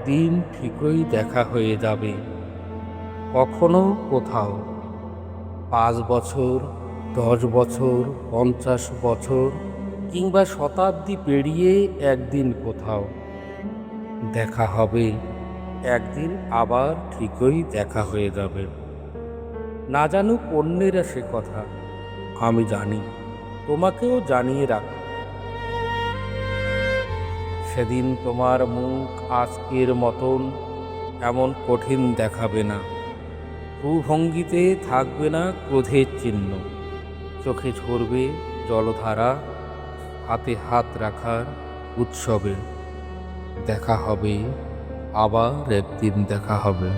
একদিন ঠিকই দেখা হয়ে যাবে, কখনো কোথাও। 5 বছর, 10 বছর, 50 বছর কিংবা শতাব্দী পেরিয়ে একদিন কোথাও দেখা হবে। একদিন আবার ঠিকই দেখা হয়ে যাবে। না জানুক অন্যেরা সে কথা, আমি জানি, তোমাকেও জানিয়ে রাখ। সেদিন তোমার মুখ আজকের মতন এমন কঠিন দেখাবে না। ভ্রুভঙ্গিতে থাকবে না ক্রোধের চিহ্ন, চোখে ঝরবে জলধারা, হাতে হাত রাখার উৎসবে। দেখা হবে, আবার একদিন দেখা হবে।